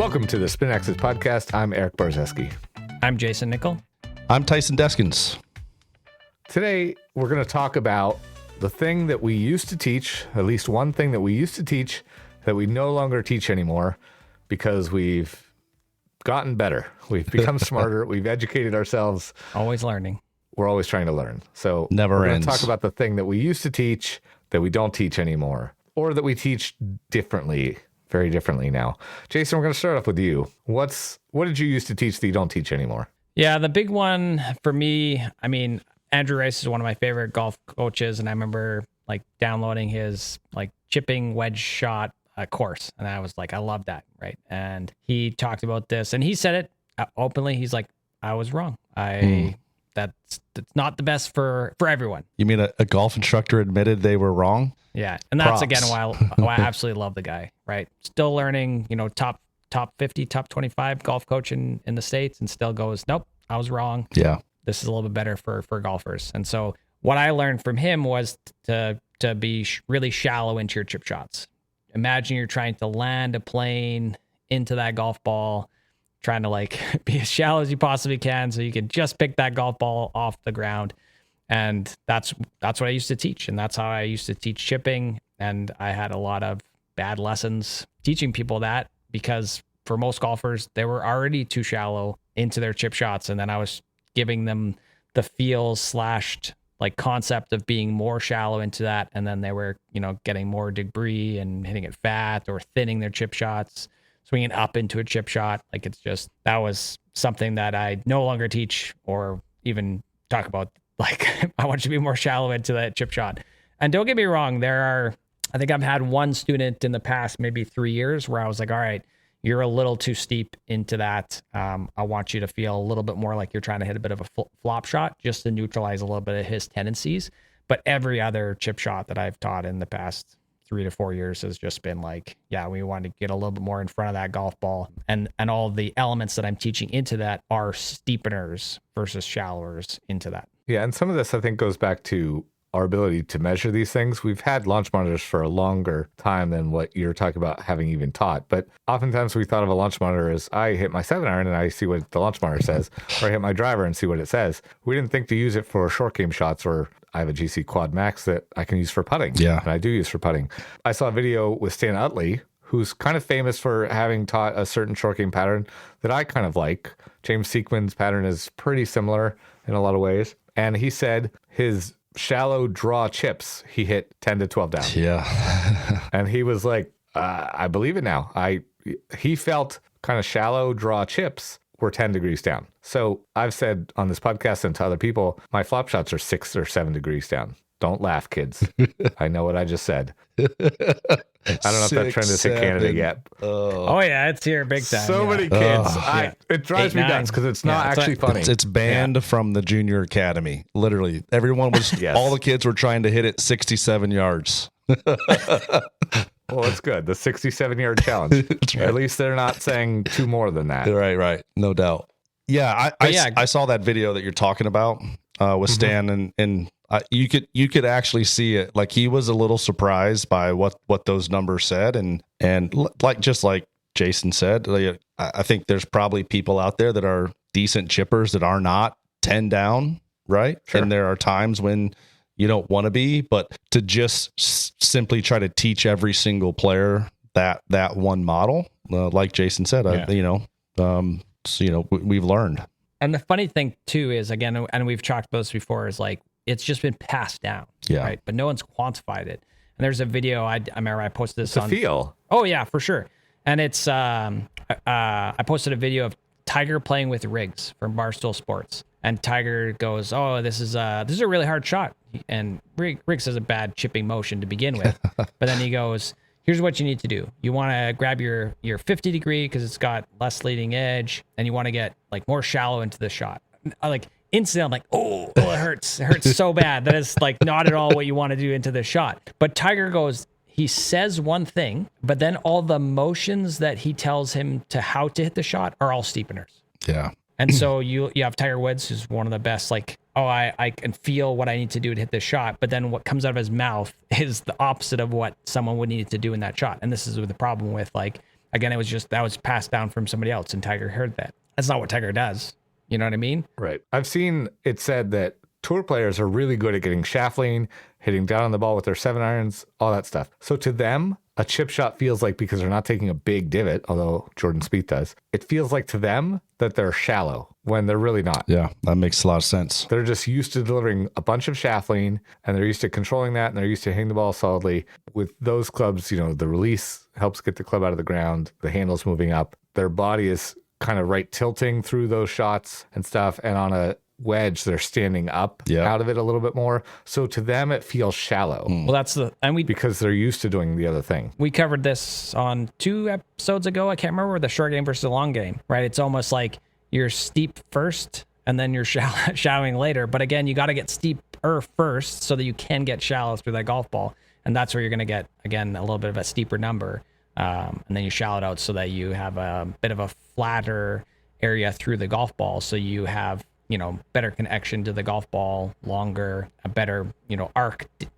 Welcome to the Spin Axis Podcast. I'm Erik Barzeski. I'm Jayson Nickol. I'm Tyson Deskins. Today, we're going to talk about the thing that we used to teach, at least one thing that we used to teach that we no longer teach anymore because we've gotten better. We've become smarter. We've educated ourselves. Always learning. We're always trying to learn. So Never we're going ends. to talk about the thing that we used to teach that we don't teach anymore, or that we teach differently, very differently now. Jayson, we're going to start off with you. What did you used to teach that you don't teach anymore? Yeah, the big one for me, I mean, Andrew Rice is one of my favorite golf coaches, and I remember like downloading his like chipping wedge shot course, and I was like, I love that, right? And he talked about this, and he said it openly. He's like, I was wrong. That's not the best for everyone. You mean a golf instructor admitted they were wrong? Yeah, and that's Props. again why I absolutely love the guy, right? Still learning, top 50, top 25 golf coach in the States, and still goes, nope, I was wrong. Yeah. This is a little bit better for golfers. And so what I learned from him was to be really shallow into your chip shots. Imagine you're trying to land a plane into that golf ball, trying to like be as shallow as you possibly can so you can just pick that golf ball off the ground. And that's what I used to teach. And that's how I used to teach chipping. And I had a lot of bad lessons teaching people that, because for most golfers, they were already too shallow into their chip shots. And then I was giving them the feels / like concept of being more shallow into that. And then they were, getting more debris and hitting it fat or thinning their chip shots, swinging up into a chip shot. Like that was something that I no longer teach or even talk about. Like, I want you to be more shallow into that chip shot. And don't get me wrong, I think I've had one student in the past, maybe 3 years, where I was like, all right, you're a little too steep into that. I want you to feel a little bit more like you're trying to hit a bit of a flop shot just to neutralize a little bit of his tendencies. But every other chip shot that I've taught in the past 3 to 4 years has just been like, yeah, we want to get a little bit more in front of that golf ball. And all the elements that I'm teaching into that are steepeners versus shallowers into that. Yeah, and some of this, I think, goes back to our ability to measure these things. We've had launch monitors for a longer time than what you're talking about having even taught. But oftentimes we thought of a launch monitor as I hit my 7-iron and I see what the launch monitor says, or I hit my driver and see what it says. We didn't think to use it for short game shots, or I have a GC Quad Max that I can use for putting. Yeah. And I do use for putting. I saw a video with Stan Utley, who's kind of famous for having taught a certain short game pattern that I kind of like. James Sequin's pattern is pretty similar in a lot of ways. And he said his shallow draw chips, he hit 10 to 12 down. Yeah. And he was like, I believe it now. He felt kind of shallow draw chips were 10 degrees down. So I've said on this podcast and to other people, my flop shots are 6 or 7 degrees down. Don't laugh, kids. I know what I just said. I don't know if that trend has hit Canada yet. Oh yeah, it's here big time. So many kids. It drives 8, me 9. nuts because it's not actually funny. It's banned from the junior academy. Literally, everyone was. Yes. All the kids were trying to hit it 67 yards. Well, it's good. The 67-yard challenge. That's right. At least they're not saying 2 more than that. Right. No doubt. Yeah, I saw that video that you're talking about with Stan, and you could actually see it. Like, he was a little surprised by what those numbers said, and like Jayson said, like, I think there's probably people out there that are decent chippers that are not 10 down, right? Sure. And there are times when you don't want to be, but to just simply try to teach every single player that one model, like Jayson said, we've learned. And the funny thing too is, again, and we've talked about this before, is like, it's just been passed down, right? But no one's quantified it. And there's a video I remember I posted this on. Feel. Oh yeah, for sure. And it's I posted a video of Tiger playing with Riggs from Barstool Sports, and Tiger goes, "Oh, this is a really hard shot," and Riggs has a bad chipping motion to begin with, but then he goes, "Here's what you need to do. You want to grab your 50 degree because it's got less leading edge, and you want to get like more shallow into the shot." Like instantly, I'm like, oh, it hurts. It hurts so bad. That is like not at all what you want to do into the shot. But Tiger goes, he says one thing, but then all the motions that he tells him to how to hit the shot are all steepeners. Yeah. And so you have Tiger Woods, who's one of the best, like, oh, I can feel what I need to do to hit this shot. But then what comes out of his mouth is the opposite of what someone would need to do in that shot. And this is the problem with, like, again, that was passed down from somebody else, and Tiger heard that. That's not what Tiger does. You know what I mean? Right. I've seen it said that tour players are really good at getting shaft lean, hitting down on the ball with their 7-irons, all that stuff. So to them, a chip shot feels like, because they're not taking a big divot, although Jordan Spieth does, it feels like to them that they're shallow when they're really not. Yeah, that makes a lot of sense. They're just used to delivering a bunch of shaft lean, and they're used to controlling that, and they're used to hitting the ball solidly. With those clubs, the release helps get the club out of the ground, the handle's moving up, their body is kind of right tilting through those shots and stuff, and on a wedge they're standing up out of it a little bit more, so to them it feels shallow. Well, because they're used to doing the other thing. We covered this on 2 episodes ago, I can't remember, the short game versus the long game, right? It's almost like you're steep first and then you're shallowing later, but again, you got to get steeper first so that you can get shallow through that golf ball, and that's where you're going to get, again, a little bit of a steeper number, and then you shallow it out so that you have a bit of a flatter area through the golf ball, so you have better connection to the golf ball, longer, a better,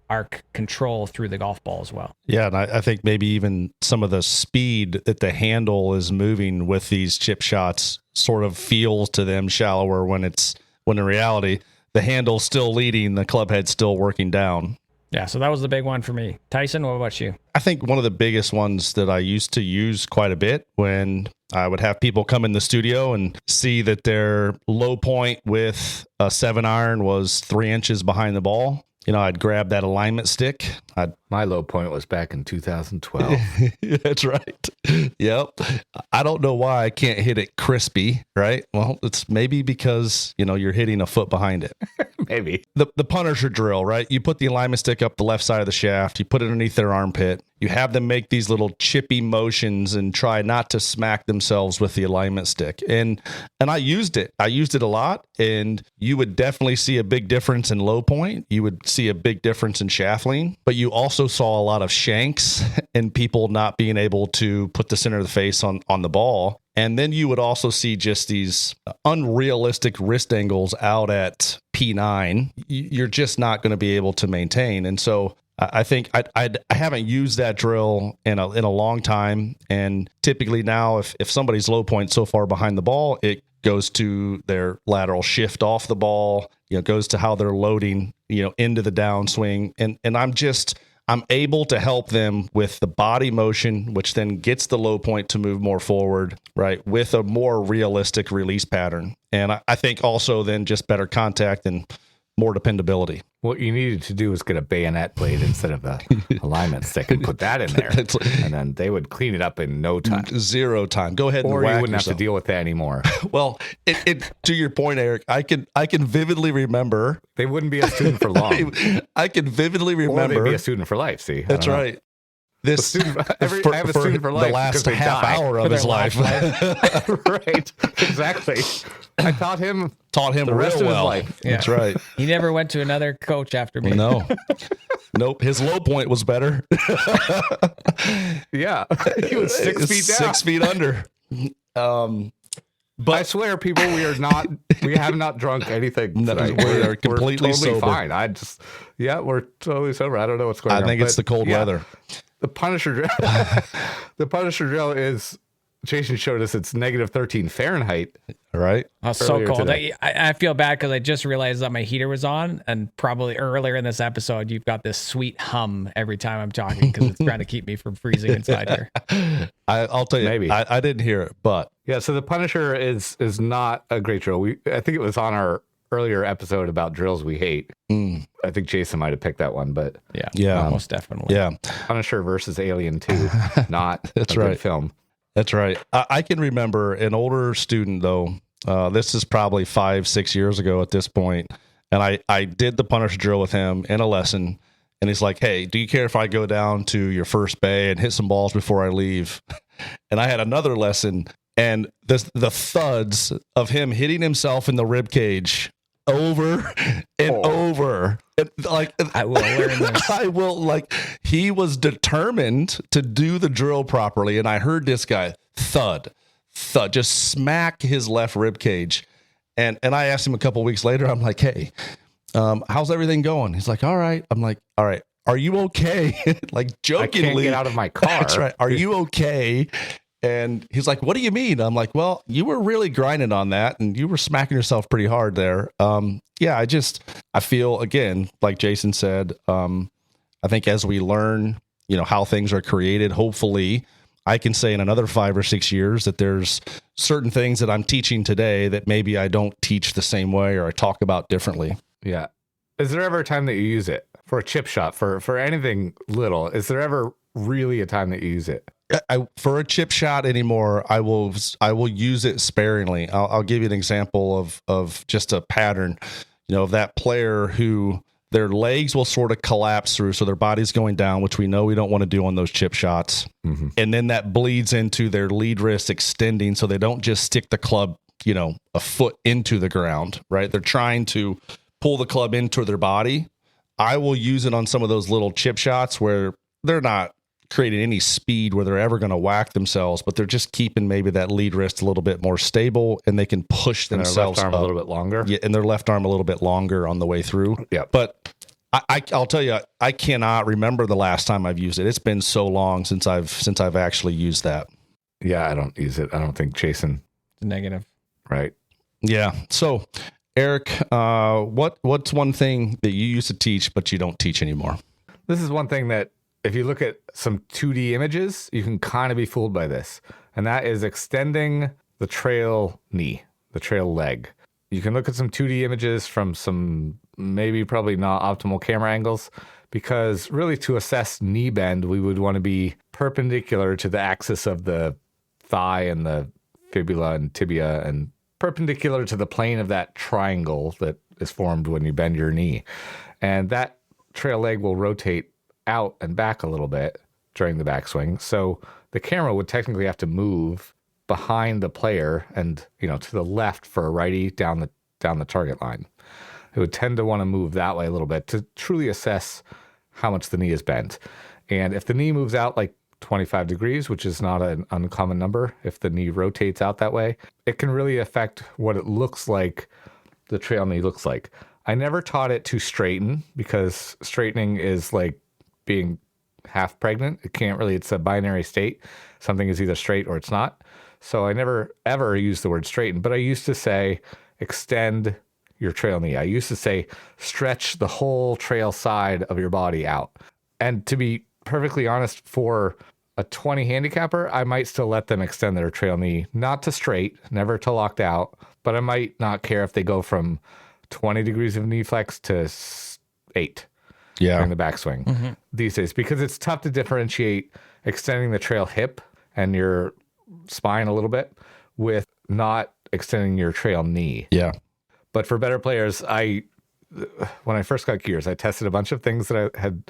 arc control through the golf ball as well. Yeah, and I think maybe even some of the speed that the handle is moving with these chip shots sort of feels to them shallower when in reality the handle's still leading, the club head's still working down. Yeah, so that was the big one for me. Tyson, what about you? I think one of the biggest ones that I used to use quite a bit when I would have people come in the studio and see that their low point with a 7-iron was 3 inches behind the ball. I'd grab that alignment stick. My low point was back in 2012. That's right. Yep. I don't know why I can't hit it crispy, right? Well, it's maybe because, you're hitting a foot behind it. Maybe. The Punisher drill, right? You put the alignment stick up the left side of the shaft, you put it underneath their armpit, you have them make these little chippy motions and try not to smack themselves with the alignment stick. And I used it. I used it a lot, and you would definitely see a big difference in low point. You would see a big difference in shaft lean, but you also saw a lot of shanks and people not being able to put the center of the face on the ball. And then you would also see just these unrealistic wrist angles out at P9. You're just not going to be able to maintain. And so I think I haven't used that drill in a long time. And typically now, if somebody's low point so far behind the ball, it goes to their lateral shift off the ball, goes to how they're loading, into the downswing. And I'm able to help them with the body motion, which then gets the low point to move more forward, right, with a more realistic release pattern. And I think also then just better contact and more dependability. What you needed to do was get a bayonet blade instead of the alignment stick and put that in there. And then they would clean it up in no time. 0 time. Go ahead and or whack you wouldn't yourself. have to deal with that anymore. Well, it to your point, Eric, I can vividly remember. They wouldn't be a student for long. I can vividly remember. Or they'd be a student for life, see? That's right. This I have a student for life. The last half hour of his life. Right. Exactly. I taught him the rest real of his well. Life. Yeah. That's right. He never went to another coach after me. No. Nope. His low point was better. Yeah. He was 6 feet down. 6 feet under. But I swear, people, we have not drunk anything. No, we're completely totally sober. Fine. We're totally sober. I don't know what's going on. I think it's the cold weather. The Punisher drill. The Punisher drill is, Jayson showed us, it's negative 13 Fahrenheit. Right. That's so cold. I feel bad because I just realized that my heater was on, and probably earlier in this episode, you've got this sweet hum every time I'm talking because it's trying to keep me from freezing inside here. I'll tell you, maybe I didn't hear it, but yeah. So the Punisher is not a great drill. I think it was on our earlier episode about drills we hate. I think Jayson might have picked that one, but yeah, most definitely. Yeah, Punisher versus Alien 2, not That's a right. good film. That's right. I can remember an older student though. This is probably 5-6 years ago at this point, and I did the Punisher drill with him in a lesson, and he's like, "Hey, do you care if I go down to your first bay and hit some balls before I leave?" And I had another lesson, and the thuds of him hitting himself in the rib cage over and over. And I will learn this. I will, he was determined to do the drill properly, and I heard this guy thud, just smack his left rib cage. And I asked him a couple weeks later, I'm like, "Hey, how's everything going?" He's like, "All right." I'm like, "All right, are you okay?" Like jokingly. I can't get out of my car. That's right. Are you okay? And he's like, what do you mean? I'm like, well, you were really grinding on that and you were smacking yourself pretty hard there. Yeah, I feel, again, like Jayson said, I think as we learn, how things are created, hopefully I can say in another 5 or 6 years that there's certain things that I'm teaching today that maybe I don't teach the same way or I talk about differently. Yeah. Is there ever a time that you use it for a chip shot, for anything little? Is there ever really a time that you use it? For a chip shot anymore, I will use it sparingly. I'll give you an example of just a pattern, of that player who their legs will sort of collapse through, so their body's going down, which we know we don't want to do on those chip shots. Mm-hmm. And then that bleeds into their lead wrist extending, so they don't just stick the club, a foot into the ground, right? They're trying to pull the club into their body. I will use it on some of those little chip shots where they're not creating any speed where they're ever going to whack themselves, but they're just keeping maybe that lead wrist a little bit more stable and they can push themselves their left arm a little bit longer. Yeah, and their left arm a little bit longer on the way through. Yeah. But I'll tell you, I cannot remember the last time I've used it. It's been so long since I've actually used that. Yeah, I don't use it. I don't think Jayson. Negative. Right. Yeah. So Erik, what's one thing that you used to teach but you don't teach anymore? This is one thing that if you look at some 2D images, you can kind of be fooled by this. And that is extending the trail knee, the trail leg. You can look at some 2D images from some probably not optimal camera angles, because really to assess knee bend, we would want to be perpendicular to the axis of the thigh and the fibula and tibia and perpendicular to the plane of that triangle that is formed when you bend your knee. And that trail leg will rotate out and back a little bit during the backswing. So the camera would technically have to move behind the player and, to the left for a righty down the target line. It would tend to want to move that way a little bit to truly assess how much the knee is bent. And if the knee moves out like 25 degrees, which is not an uncommon number, if the knee rotates out that way, it can really affect what it looks like, the trail knee looks like. I never taught it to straighten, because straightening is like being half pregnant. It's a binary state. Something is either straight or it's not. So I never ever used the word straighten, but I used to say extend your trail knee. I used to say stretch the whole trail side of your body out. And to be perfectly honest, for a 20 handicapper, I might still let them extend their trail knee, not to straight, never to locked out, but I might not care if they go from 20 degrees of knee flex to 8. During the backswing these days, because it's tough to differentiate extending the trail hip and your spine a little bit with not extending your trail knee. Yeah. But for better players, when I first got gears, I tested a bunch of things that I had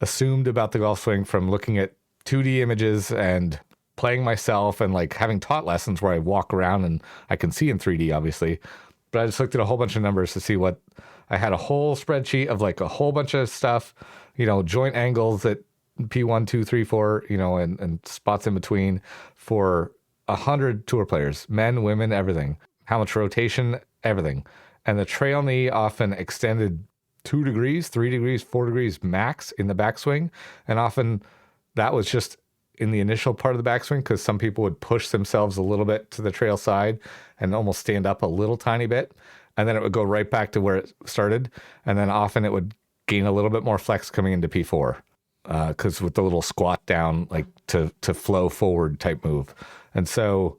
assumed about the golf swing from looking at 2D images and playing myself and like having taught lessons where I walk around and I can see in 3D, obviously. But I just looked at a whole bunch of numbers to see what I had, a whole spreadsheet of like a whole bunch of stuff, joint angles at P1, 2, 3, 4, and spots in between for 100 tour players, men, women, everything. How much rotation, everything. And the trail knee often extended 2 degrees, 3 degrees, 4 degrees max in the backswing. And often that was just in the initial part of the backswing, because some people would push themselves a little bit to the trail side and almost stand up a little tiny bit. And then it would go right back to where it started. And then often it would gain a little bit more flex coming into P4. Because with the little squat down, like to flow forward type move. And so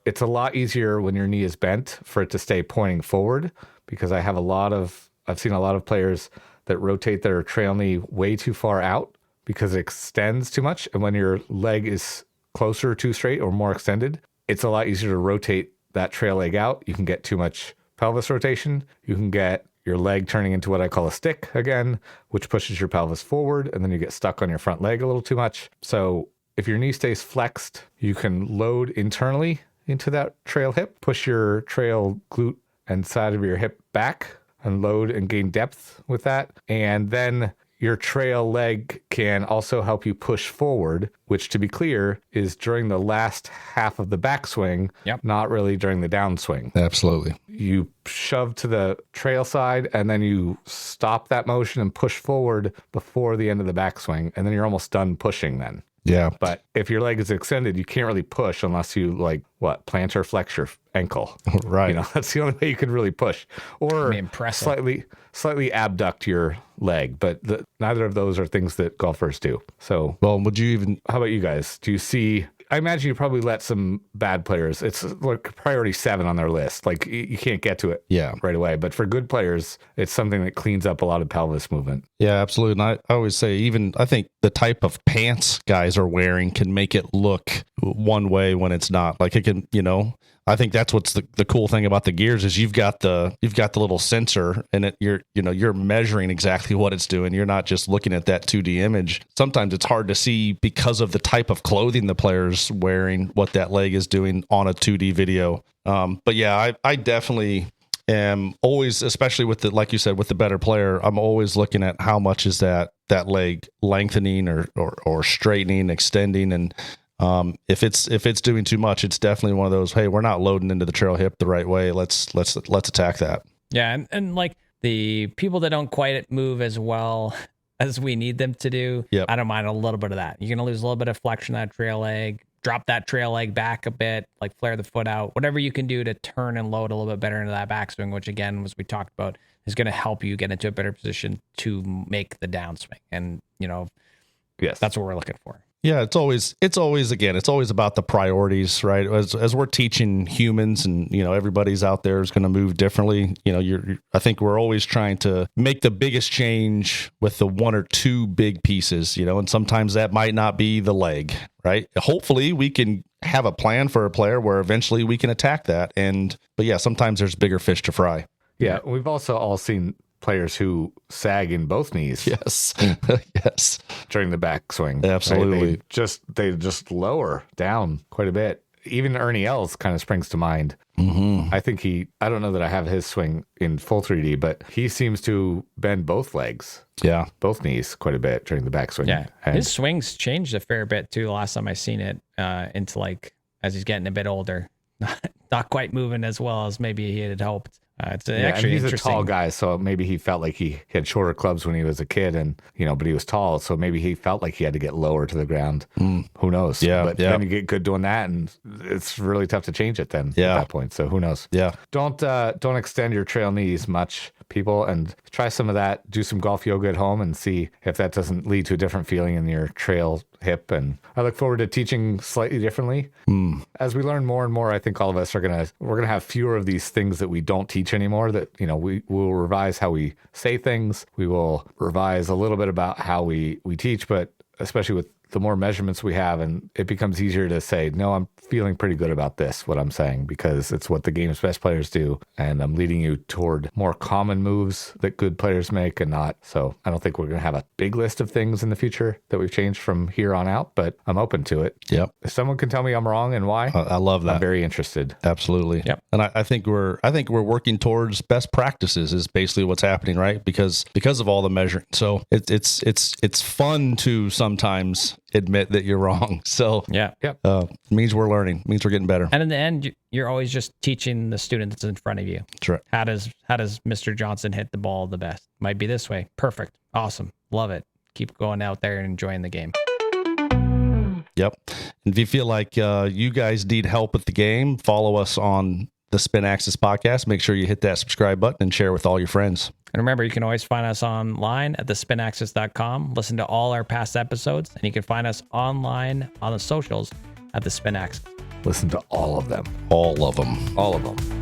it's a lot easier when your knee is bent for it to stay pointing forward, because I've seen a lot of players that rotate their trail knee way too far out because it extends too much. And when your leg is closer to straight or more extended, it's a lot easier to rotate that trail leg out. You can get too much pelvis rotation. You can get your leg turning into what I call a stick again, which pushes your pelvis forward, and then you get stuck on your front leg a little too much. So if your knee stays flexed, you can load internally into that trail hip, push your trail glute and side of your hip back and load and gain depth with that. And then your trail leg can also help you push forward, which, to be clear, is during the last half of the backswing, not really during the downswing. Absolutely. You shove to the trail side, and then you stop that motion and push forward before the end of the backswing, and then you're almost done pushing then. Yeah. But if your leg is extended, you can't really push unless you plantar flex your ankle. Right. That's the only way you can really push. Or slightly abduct your leg. But neither of those are things that golfers do. So, well, how about you guys? Do you see? I imagine you probably let some bad players. It's like priority 7 on their list. Like you can't get to it right away. But for good players, it's something that cleans up a lot of pelvis movement. Yeah, absolutely. And I always say, I think the type of pants guys are wearing can make it look one way when it's not. Like it can, I think that's what's the cool thing about the gears is you've got the little sensor and you're measuring exactly what it's doing. You're not just looking at that 2D image. Sometimes it's hard to see because of the type of clothing the player's wearing what that leg is doing on a 2D video. But yeah, I definitely am always, especially with like you said, with the better player, I'm always looking at how much is that leg lengthening or straightening, extending, and if it's doing too much, it's definitely one of those, hey, we're not loading into the trail hip the right way. Let's attack that. Yeah. And like the people that don't quite move as well as we need them to do, I don't mind a little bit of that. You're going to lose a little bit of flexion on that trail leg, drop that trail leg back a bit, like flare the foot out, whatever you can do to turn and load a little bit better into that backswing, which again, as we talked about, is going to help you get into a better position to make the downswing. And, yes, that's what we're looking for. Yeah, it's always about the priorities, right? As we're teaching humans, and everybody's out there is going to move differently. I think we're always trying to make the biggest change with the 1 or 2 big pieces, and sometimes that might not be the leg, right? Hopefully, we can have a plan for a player where eventually we can attack that. But yeah, sometimes there's bigger fish to fry. Yeah, we've also all seen players who sag in both knees. Yes. Yes. During the backswing. Absolutely. Right? They just lower down quite a bit. Even Ernie Els kind of springs to mind. Mm-hmm. I think I don't know that I have his swing in full 3D, but he seems to bend both legs. Yeah. Both knees quite a bit during the backswing. Yeah. His swings changed a fair bit too. The last time I seen it into like, as he's getting a bit older, not quite moving as well as maybe he had hoped. It's actually he's interesting. a tall guy, so maybe he felt like he had shorter clubs when he was a kid, and but he was tall, so maybe he felt like he had to get lower to the ground. Who knows? Yeah, but then you get good doing that, and it's really tough to change it then at that point. So who knows? Yeah. Don't extend your trail knees much, people, and try some of that. Do some golf yoga at home and see if that doesn't lead to a different feeling in your trail hip. And I look forward to teaching slightly differently. As we learn more and more, I think all of us we're gonna have fewer of these things that we don't teach anymore. That we will revise how we say things. We will revise a little bit about how we teach, but especially with the more measurements we have, and it becomes easier to say, no, I'm feeling pretty good about this, what I'm saying, because it's what the game's best players do. And I'm leading you toward more common moves that good players make and not. So I don't think we're going to have a big list of things in the future that we've changed from here on out, but I'm open to it. Yep. If someone can tell me I'm wrong and why, I love that. I'm very interested. Absolutely. Yep. And I think we're working towards best practices is basically what's happening, right? Because of all the measuring. So it's fun to sometimes admit that you're wrong. So means we're learning, means we're getting better. And in the end, you're always just teaching the student that's in front of you. That's right. How does Mr. Johnson hit the ball the best? Might be this way. Perfect. Awesome. Love it. Keep going out there and enjoying the game. Yep. And if you feel like you guys need help with the game, follow us on the Spin Axis podcast. Make sure you hit that subscribe button and share with all your friends. And remember, you can always find us online at thespinaxis.com. Listen to all our past episodes, and you can find us online on the socials at the Spin Axis. Listen to all of them. All of them. All of them.